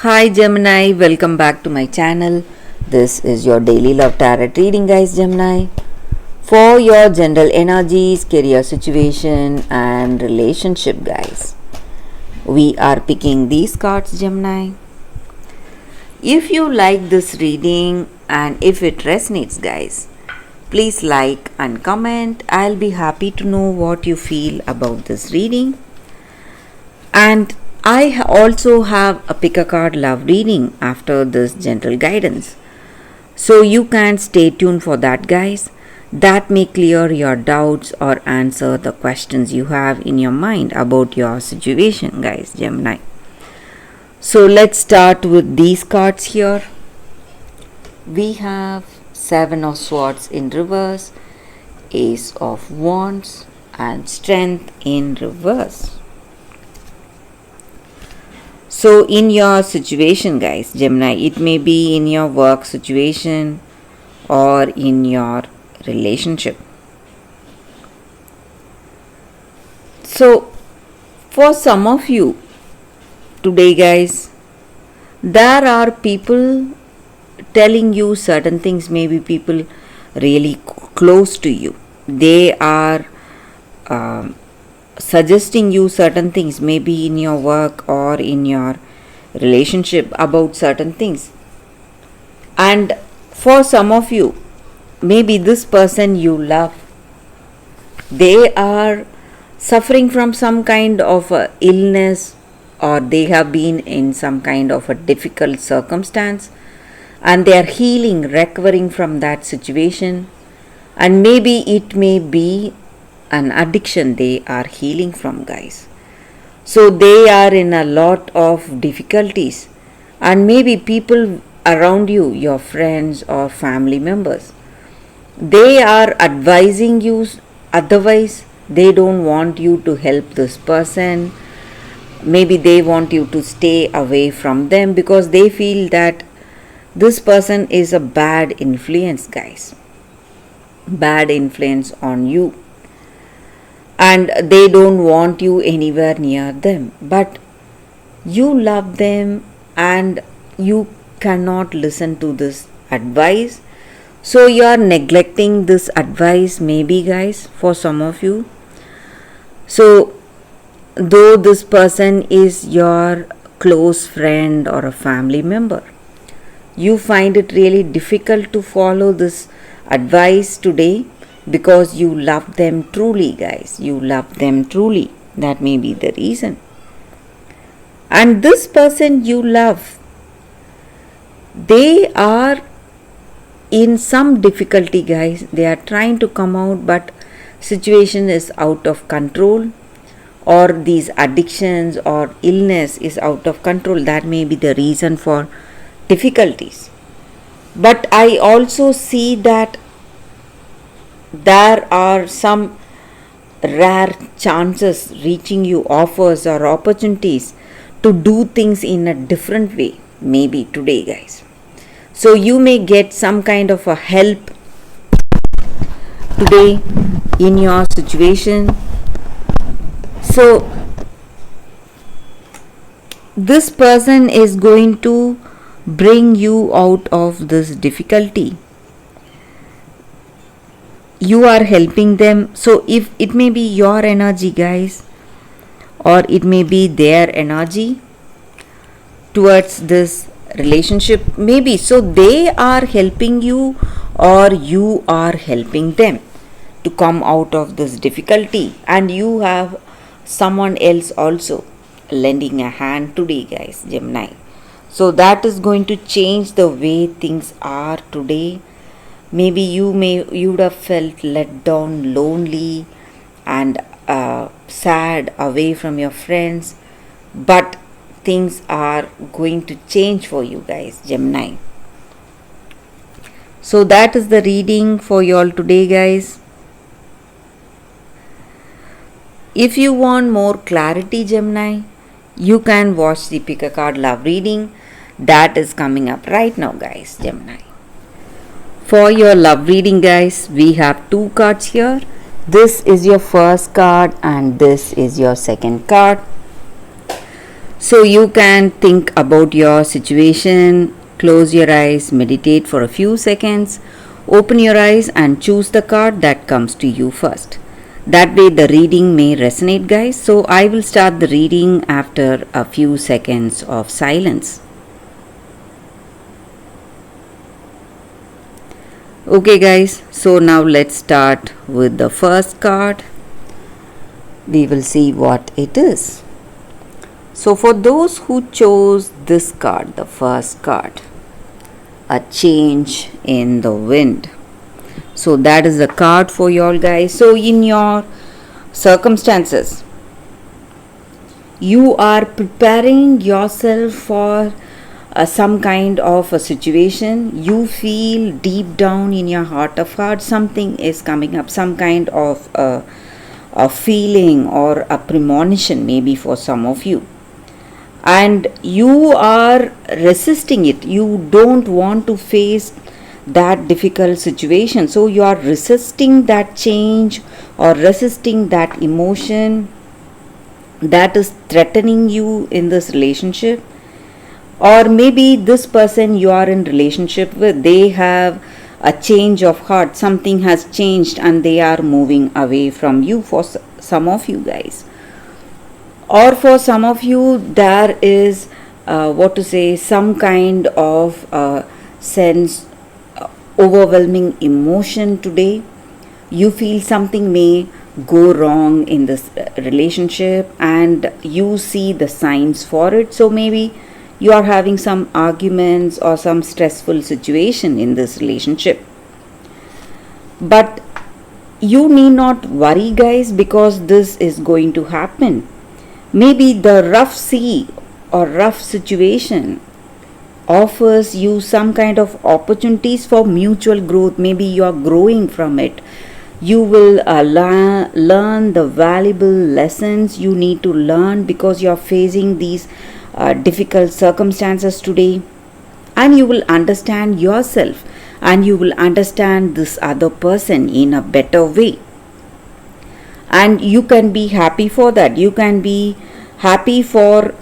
Hi Gemini, welcome back to my channel. This is your daily love tarot reading, guys. Gemini, for your general energies, career situation, and relationship, guys. We are picking these cards, Gemini. If you like this reading and if it resonates, guys, please like and comment. I'll be happy to know what you feel about this reading. And I also have a pick a card love reading after this gentle guidance. So you can stay tuned for that, guys. That may clear your doubts or answer the questions you have in your mind about your situation, guys, Gemini. So let's start with these cards here. We have Seven of Swords in reverse, Ace of Wands, and Strength in reverse. So in your situation, guys, Gemini, it may be in your work situation or in your relationship. So for some of you today, guys, there are people telling you certain things, maybe people really close to you. They are suggesting you certain things, maybe in your work or in your relationship about certain things. And for some of you, maybe this person you love, they are suffering from some kind of a illness, or they have been in some kind of a difficult circumstance and they are healing, recovering from that situation. And maybe it may be an addiction they are healing from, guys. So they are in a lot of difficulties, and maybe people around you, your friends or family members, they are advising you, otherwise they don't want you to help this person. Maybe they want you to stay away from them because they feel that this person is a bad influence, guys. Bad influence on you. And they don't want you anywhere near them. But you love them and you cannot listen to this advice. So you are neglecting this advice, maybe, guys, for some of you. So though this person is your close friend or a family member, you find it really difficult to follow this advice today because you love them truly, guys. You love them truly. That may be the reason. And this person you love, they are in some difficulty, guys. They are trying to come out, but situation is out of control, or these addictions or illness is out of control. That may be the reason for difficulties. But I also see that there are some rare chances reaching you, offers or opportunities to do things in a different way, maybe today, guys. So you may get some kind of a help today in your situation. So this person is going to bring you out of this difficulty. You are helping them. So if it may be your energy, guys, or it may be their energy towards this relationship, maybe. So they are helping you or you are helping them to come out of this difficulty, and you have someone else also lending a hand today, guys, Gemini. So that is going to change the way things are today. Maybe you would have felt let down, lonely and sad away from your friends, but things are going to change for you, guys, Gemini. So that is the reading for you all today, guys. If you want more clarity, Gemini, you can watch the pick a card love reading that is coming up right now, guys, Gemini. For your love reading, guys, we have two cards here. This is your first card and this is your second card. So you can think about your situation, close your eyes, meditate for a few seconds, open your eyes and choose the card that comes to you first. That way the reading may resonate, guys. So I will start the reading after a few seconds of silence. Okay guys, so now let's start with the first card. We will see what it is. So for those who chose this card, the first card, a change in the wind. So that is the card for y'all guys. So in your circumstances, you are preparing yourself for some kind of a situation. You feel deep down in your heart of hearts something is coming up, some kind of a feeling or a premonition maybe for some of you, and you are resisting it. You don't want to face that difficult situation, so you are resisting that change or resisting that emotion that is threatening you in this relationship. Or maybe this person you are in relationship with, they have a change of heart, something has changed and they are moving away from you for some of you guys. Or for some of you there is some kind of sense, overwhelming emotion today. You feel something may go wrong in this relationship and you see the signs for it. So maybe you are having some arguments or some stressful situation in this relationship. But you need not worry, guys, because this is going to happen. Maybe the rough sea or rough situation offers you some kind of opportunities for mutual growth. Maybe you are growing from it. You will learn the valuable lessons you need to learn because you are facing these difficult circumstances today, and you will understand yourself and you will understand this other person in a better way, and you can be happy for that. You can be happy for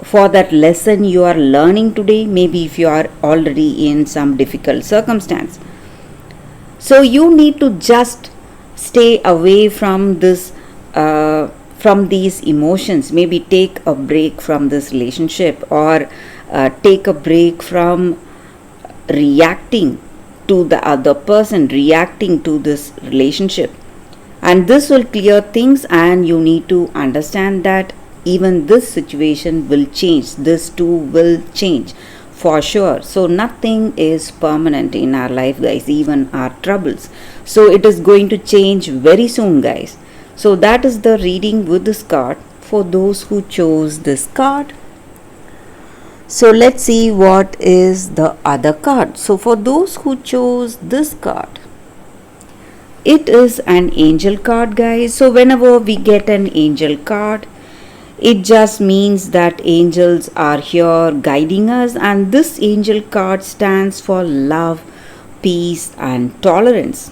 for that lesson you are learning today, maybe if you are already in some difficult circumstance. So you need to just stay away from this from these emotions. Maybe take a break from this relationship, or take a break from reacting to the other person, reacting to this relationship, and this will clear things. And you need to understand that even this situation will change, this too will change for sure. So nothing is permanent in our life, guys, even our troubles. So it is going to change very soon, guys. So that is the reading with this card for those who chose this card. So let's see what is the other card. So for those who chose this card, it is an angel card, guys. So whenever we get an angel card, it just means that angels are here guiding us, and this angel card stands for love, peace and tolerance.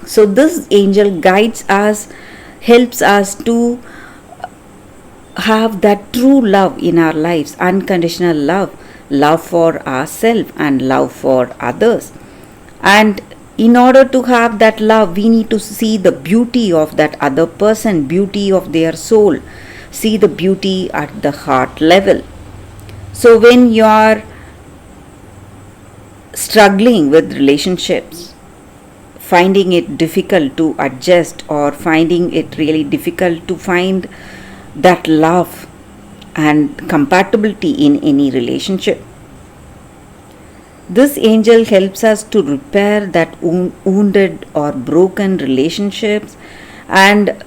So this angel guides us, helps us to have that true love in our lives, unconditional love, love for ourselves and love for others. And in order to have that love, we need to see the beauty of that other person, beauty of their soul, see the beauty at the heart level. So when you are struggling with relationships, finding it difficult to adjust, or finding it really difficult to find that love and compatibility in any relationship, this angel helps us to repair that wounded or broken relationships. And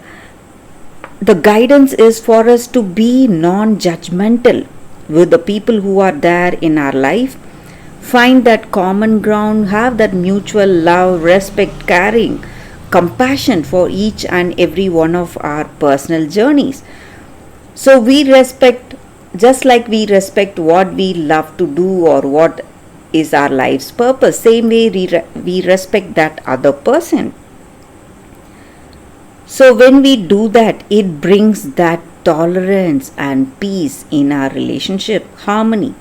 the guidance is for us to be non-judgmental with the people who are there in our life, find that common ground, have that mutual love, respect, caring, compassion for each and every one of our personal journeys. So we respect, just like we respect what we love to do or what is our life's purpose, same way we respect that other person. So when we do that, it brings that tolerance and peace in our relationship, harmony.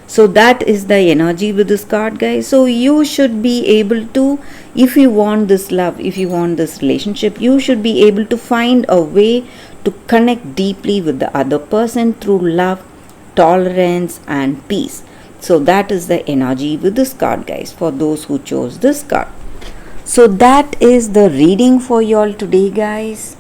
So that is the energy with this card, guys. So you should be able to, if you want this love, if you want this relationship, you should be able to find a way to connect deeply with the other person through love, tolerance and peace. So that is the energy with this card, guys, for those who chose this card. So that is the reading for y'all today, guys.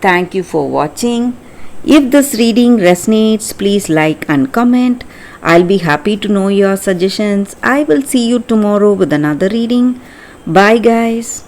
Thank you for watching. If this reading resonates, please like and comment. I'll be happy to know your suggestions. I will see you tomorrow with another reading. Bye, guys.